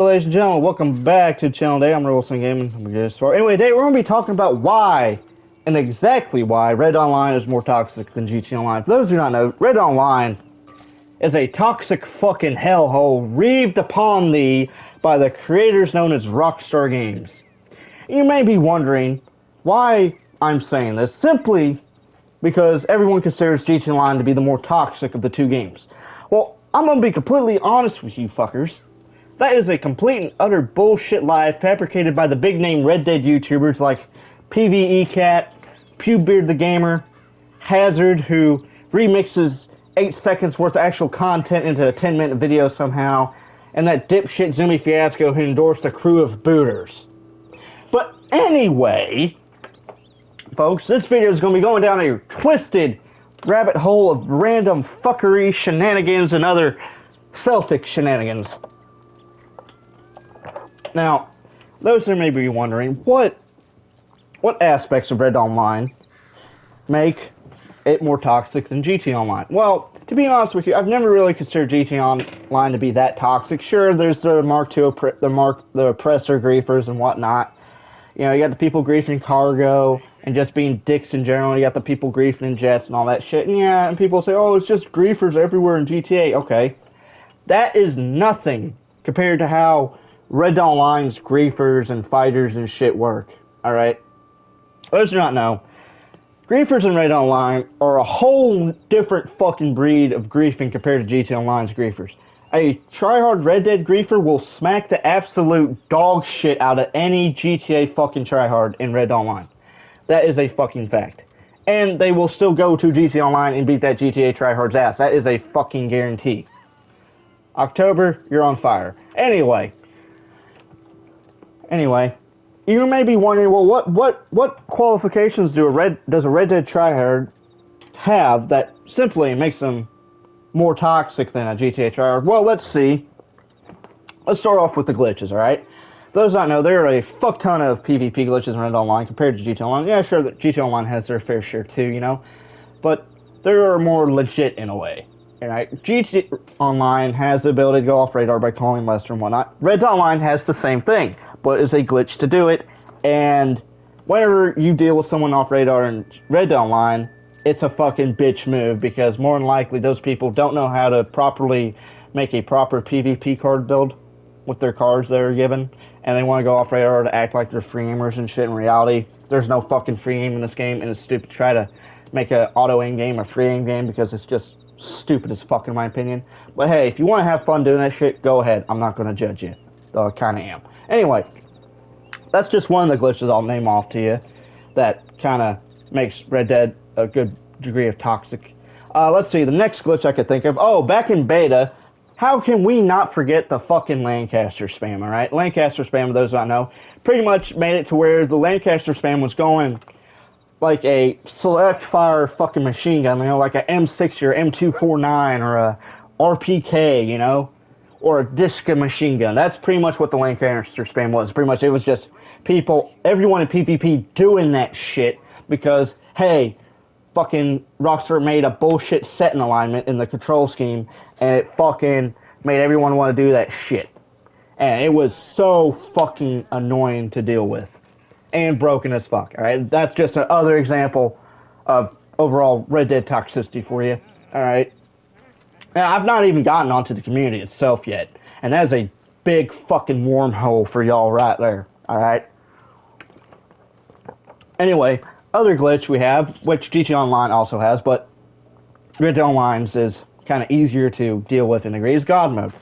Ladies and gentlemen, welcome back to the channel today. I'm Wilson Gaming. Anyway, today we're going to be talking about why, and exactly why, Red Online is more toxic than GT Online. For those who do not know, Red Online is a toxic fucking hellhole reaved upon thee by the creators known as Rockstar Games. You may be wondering why I'm saying this. Simply because everyone considers GT Online to be the more toxic of the two games. Well, I'm going to be completely honest with you fuckers. That is a complete and utter bullshit lie fabricated by the big name Red Dead YouTubers like PvE Cat, Pewbeard the Gamer, Hazard, who remixes 8 seconds worth of actual content into a 10-minute video somehow, and that dipshit Zoomy Fiasco who endorsed a crew of booters. But anyway, folks, this video is going to be going down a twisted rabbit hole of random fuckery, shenanigans, and other Celtic shenanigans. Now, those who may be wondering, what aspects of Red Online make it more toxic than GT Online? Well, to be honest with you, I've never really considered GT Online to be that toxic. Sure, there's the Mark II, the oppressor griefers and whatnot. You know, you got the people griefing cargo and just being dicks in general. You got the people griefing in jets and all that shit. And yeah, and people say, oh, it's just griefers everywhere in GTA. Okay, that is nothing compared to how Red Dawn Online's griefers and fighters and shit work, alright? Those who do not know, griefers in Red Dawn Online are a whole different fucking breed of griefing compared to GT Online's griefers. A tryhard Red Dead griefer will smack the absolute dog shit out of any GTA fucking tryhard in Red Dawn Online. That is a fucking fact. And they will still go to GT Online and beat that GTA tryhard's ass. That is a fucking guarantee. October, you're on fire. Anyway, you may be wondering, well, what qualifications does a Red Dead tryhard have that simply makes them more toxic than a GTA tryhard? Well, let's see. Let's start off with the glitches, alright? Those that know, there are a fuck ton of PvP glitches in Red Online compared to GT Online. Yeah, sure, that GT Online has their fair share too, you know? But they are more legit in a way. Right? GT Online has the ability to go off radar by calling Lester and whatnot. Red Online has the same thing, but it's a glitch to do it, and whenever you deal with someone off radar in Red Dead Online, it's a fucking bitch move, because more than likely those people don't know how to properly make a proper PvP card build with their cards they're given, and they want to go off radar to act like they're free aimers and shit. In reality, there's no fucking free aim in this game, and it's stupid to try to make an auto aim game a free aim game, because it's just stupid as fuck in my opinion. But hey, if you want to have fun doing that shit, go ahead. I'm not going to judge you, though I kind of am. Anyway, that's just one of the glitches I'll name off to you that kind of makes Red Dead a good degree of toxic. Let's see, the next glitch I could think of. Oh, back in beta, how can we not forget the fucking Lancaster spam, alright? Lancaster spam, for those who don't know, pretty much made it to where the Lancaster spam was going like a select fire fucking machine gun, you know, like a M60 or M249 or a RPK, you know? Or a Disca machine gun. That's pretty much what the Lancaster spam was. Pretty much it was just people, everyone in PvP doing that shit because, hey, fucking Rockstar made a bullshit setting alignment in the control scheme, and it fucking made everyone want to do that shit. And it was so fucking annoying to deal with. And broken as fuck, alright? That's just another example of overall Red Dead toxicity for you, alright? Now, I've not even gotten onto the community itself yet, and that is a big fucking wormhole for y'all right there, alright? Anyway, other glitch we have, which GT Online also has, but Red Dead Online's is kind of easier to deal with and agree, is God Mode.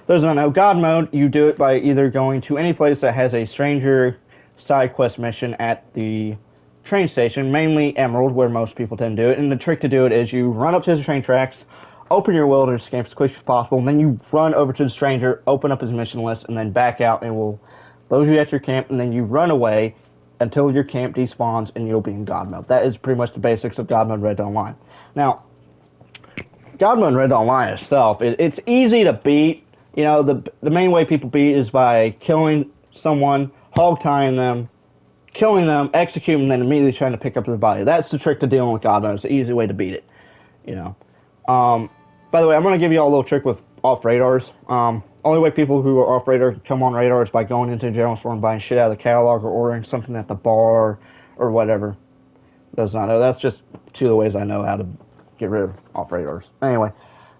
Those who don't know, God Mode, you do it by either going to any place that has a stranger side quest mission at the train station, mainly Emerald, where most people tend to do it, and the trick to do it is you run up to the train tracks, open your wilderness camp as quick as possible, and then you run over to the stranger, open up his mission list, and then back out, and we'll load you at your camp, and then you run away until your camp despawns, and you'll be in God Mode. That is pretty much the basics of God Mode Red Dead Online. Now, God Mode Red Dead Online itself, it's easy to beat. You know, the main way people beat is by killing someone, hog tying them, killing them, executing them, and then immediately trying to pick up their body. That's the trick to dealing with God Mode. It's the easy way to beat it, you know. By the way, I'm going to give you all a little trick with off radars. only way people who are off radar come on radar is by going into a general store and buying shit out of the catalog or ordering something at the bar or whatever. Does not know. That's just two of the ways I know how to get rid of off radars. Anyway,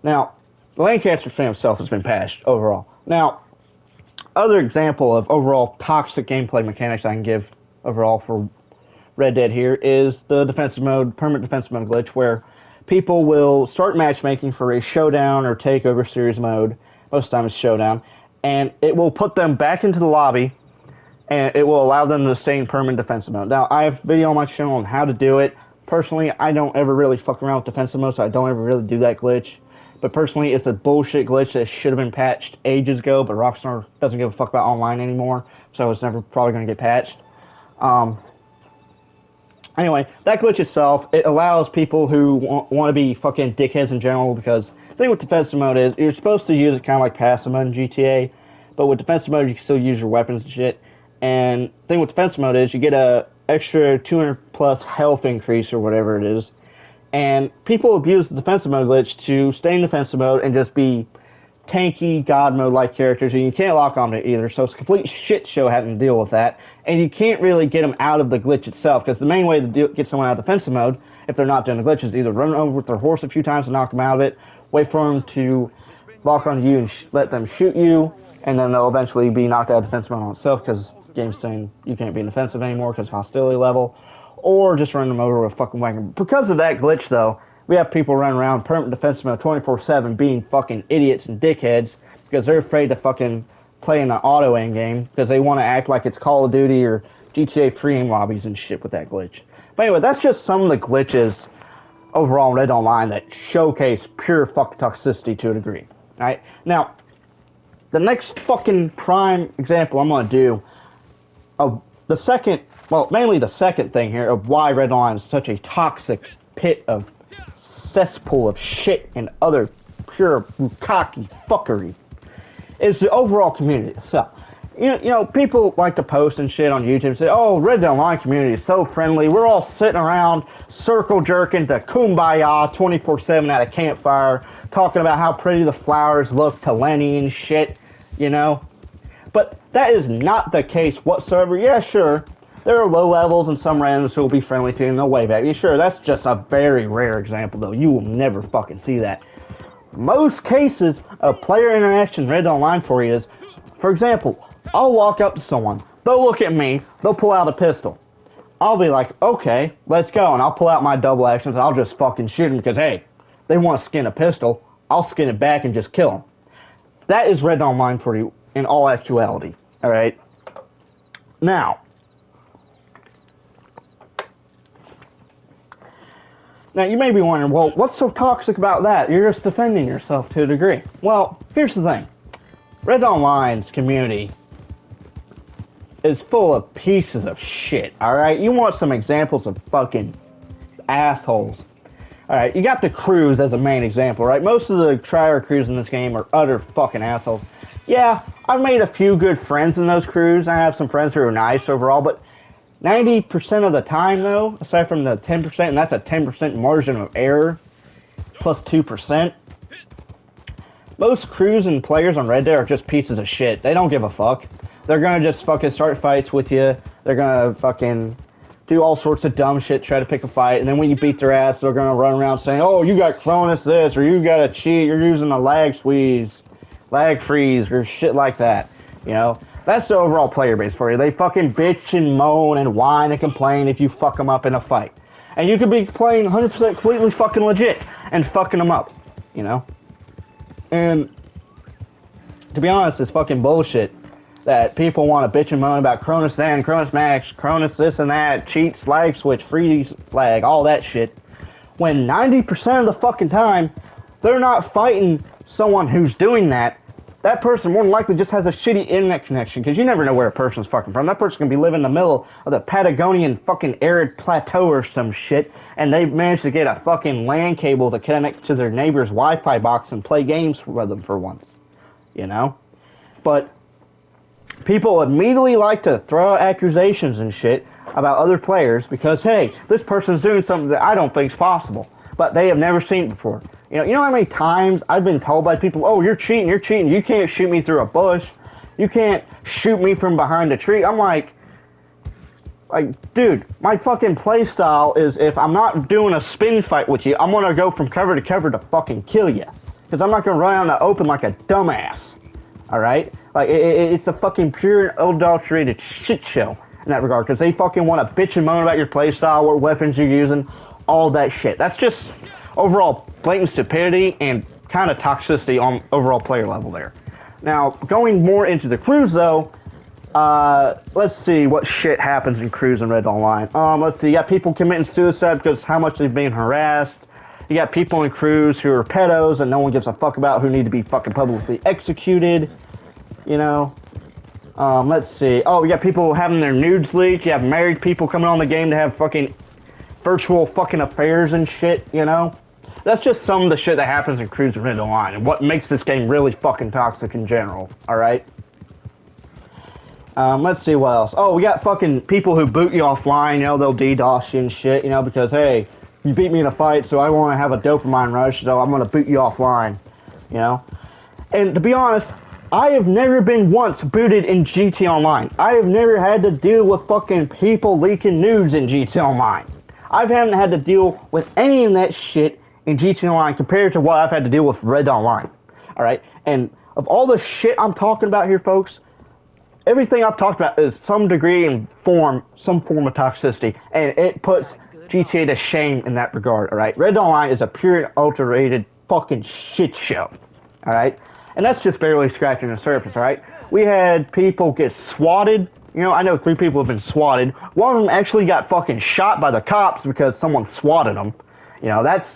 now the Lancaster fan itself has been patched overall. Now, other example of overall toxic gameplay mechanics I can give overall for Red Dead here is the defensive mode, permanent defensive mode glitch, where people will start matchmaking for a showdown or takeover series mode. Most of the time it's showdown, and it will put them back into the lobby, and it will allow them to stay in permanent defensive mode. Now, I have a video on my channel on how to do it. Personally, I don't ever really fuck around with defensive mode, so I don't ever really do that glitch. But personally, it's a bullshit glitch that should have been patched ages ago, but Rockstar doesn't give a fuck about online anymore, so it's never probably going to get patched. Anyway, that glitch itself, it allows people who want to be fucking dickheads in general, because the thing with defensive mode is, you're supposed to use it kind of like passive mode in GTA, but with defensive mode, you can still use your weapons and shit. And the thing with defensive mode is, you get a extra 200 plus health increase or whatever it is. And people abuse the defensive mode glitch to stay in defensive mode and just be tanky, god mode-like characters, and you can't lock on to either, so it's a complete shit show having to deal with that. And you can't really get them out of the glitch itself, because the main way to get someone out of defensive mode, if they're not doing the glitch, is either run over with their horse a few times and knock them out of it, wait for them to lock onto you and let them shoot you, and then they'll eventually be knocked out of defensive mode on itself, because the game's saying you can't be in defensive anymore because of hostility level, or just run them over with a fucking wagon. Because of that glitch, though, we have people running around permanent defensive mode 24/7 being fucking idiots and dickheads because they're afraid to fucking play in an auto aim game because they want to act like it's Call of Duty or GTA free aim lobbies and shit with that glitch. But anyway, that's just some of the glitches overall in Red Online that showcase pure fucking toxicity to a degree. Alright? Now, the next fucking prime example I'm going to do of the second, well, mainly the second thing here of why Red Online is such a toxic pit of cesspool of shit and other pure cocky fuckery is the overall community itself. You know, people like to post and shit on YouTube and say, oh, Red Dead Online community is so friendly. We're all sitting around circle jerking to Kumbaya 24/7 at a campfire, talking about how pretty the flowers look to Lenny and shit, you know. But that is not the case whatsoever. Yeah, sure, there are low levels and some randoms who will be friendly to you and they'll wave at you. Sure, that's just a very rare example, though. You will never fucking see that. Most cases of player interaction Red Dead Online for you is, for example, I'll walk up to someone, they'll look at me, they'll pull out a pistol. I'll be like, okay, let's go, and I'll pull out my double actions and I'll just fucking shoot them because, hey, they want to skin a pistol, I'll skin it back and just kill them. That is Red Dead Online for you in all actuality, alright? Now, you may be wondering, well, what's so toxic about that? You're just defending yourself to a degree. Well, here's the thing. Red Dead Online's community is full of pieces of shit, alright? You want some examples of fucking assholes. Alright, you got the crews as a main example, right? Most of the tryhard crews in this game are utter fucking assholes. Yeah, I've made a few good friends in those crews. I have some friends who are nice overall, but 90% of the time, though, aside from the 10%, and that's a 10% margin of error, plus 2%, most crews and players on Red Dead are just pieces of shit. They don't give a fuck. They're gonna just fucking start fights with you. They're gonna fucking do all sorts of dumb shit, try to pick a fight, and then when you beat their ass, they're gonna run around saying, oh, you got Cronus this, or you got a cheat, you're using a lag squeeze, lag freeze, or shit like that, you know? That's the overall player base for you. They fucking bitch and moan and whine and complain if you fuck them up in a fight. And you could be playing 100% completely fucking legit and fucking them up, you know? And to be honest, it's fucking bullshit that people want to bitch and moan about Cronus Zen, Cronus Max, Cronus this and that, cheats, lag switch, freeze flag, all that shit. When 90% of the fucking time, they're not fighting someone who's doing that. That person more than likely just has a shitty internet connection, because you never know where a person's fucking from. That person can be living in the middle of the Patagonian fucking arid plateau or some shit, and they managed to get a fucking LAN cable to connect to their neighbor's Wi-Fi box and play games with them for once. You know? But people immediately like to throw out accusations and shit about other players because, hey, this person's doing something that I don't think's possible, but they have never seen it before. You know how many times I've been told by people, oh, you're cheating, you can't shoot me through a bush, you can't shoot me from behind a tree. I'm like, dude, my fucking playstyle is if I'm not doing a spin fight with you, I'm gonna go from cover to cover to fucking kill you. Because I'm not gonna run out in the open like a dumbass. Alright? Like, it's a fucking pure and adulterated shit show in that regard. Because they fucking want to bitch and moan about your playstyle, what weapons you're using, all that shit. That's just overall blatant stupidity and kind of toxicity on overall player level there. Now, going more into the crews though, let's see what shit happens in crews in Red Dawn Online. Let's see, you got people committing suicide because how much they've been harassed. You got people in crews who are pedos and no one gives a fuck about, who need to be fucking publicly executed. You know? Let's see. Oh, you got people having their nudes leaked. You have married people coming on the game to have fucking virtual fucking affairs and shit, you know? That's just some of the shit that happens in crews in Red Dawn Online and what makes this game really fucking toxic in general, alright? Let's see what else. Oh, we got fucking people who boot you offline, you know, they'll DDoS you and shit, you know, because, hey, you beat me in a fight, so I want to have a dopamine rush, so I'm going to boot you offline, you know? And to be honest, I have never been once booted in GT Online. I have never had to deal with fucking people leaking nudes in GT Online. I haven't had to deal with any of that shit in GT Online compared to what I've had to deal with Red Dawn Online. Alright? And of all the shit I'm talking about here, folks, everything I've talked about is some degree and some form of toxicity, and it puts GTA to shame in that regard, alright? Red Dawn Online is a pure, adulterated fucking shit show, alright? And that's just barely scratching the surface, alright? We had people get swatted. You know, I know 3 people have been swatted. One of them actually got fucking shot by the cops because someone swatted them. You know, that's...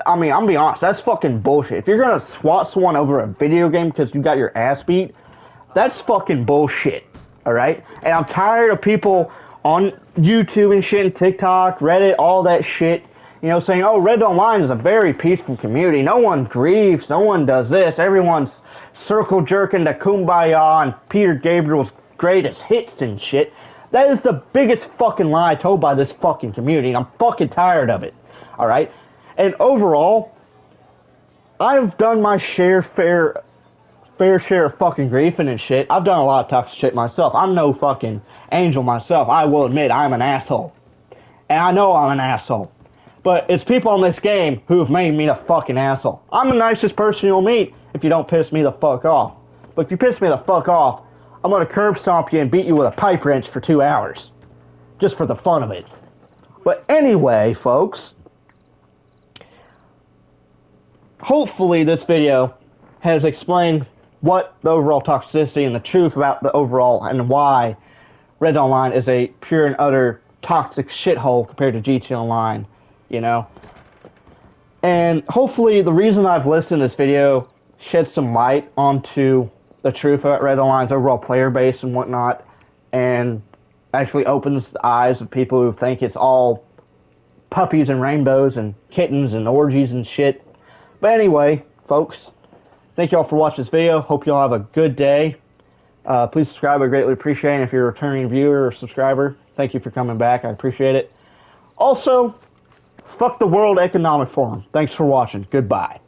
I mean, I'm gonna be honest, that's fucking bullshit. If you're gonna swat someone over a video game because you got your ass beat, that's fucking bullshit, alright? And I'm tired of people on YouTube and shit, and TikTok, Reddit, all that shit, you know, saying, oh, Red Dawn Online is a very peaceful community. No one grieves, no one does this. Everyone's circle jerking to Kumbaya on Peter Gabriel's greatest hits and shit. That is the biggest fucking lie told by this fucking community, and I'm fucking tired of it, alright? And overall, I've done my fair share of fucking griefing and shit. I've done a lot of toxic shit myself. I'm no fucking angel myself. I will admit I'm an asshole. And I know I'm an asshole. But it's people in this game who have made me a fucking asshole. I'm the nicest person you'll meet if you don't piss me the fuck off. But if you piss me the fuck off, I'm gonna curb stomp you and beat you with a pipe wrench for 2 hours. Just for the fun of it. But anyway, folks, hopefully this video has explained what the overall toxicity and the truth about the overall and why Red Dawn Online is a pure and utter toxic shithole compared to GT Online, you know. And hopefully the reason I've listened to this video sheds some light onto the truth about Red Dawn Online's overall player base and whatnot, and actually opens the eyes of people who think it's all puppies and rainbows and kittens and orgies and shit. But anyway, folks, thank you all for watching this video. Hope you all have a good day. Please subscribe. I greatly appreciate it. If you're a returning viewer or subscriber, thank you for coming back. I appreciate it. Also, fuck the World Economic Forum. Thanks for watching. Goodbye.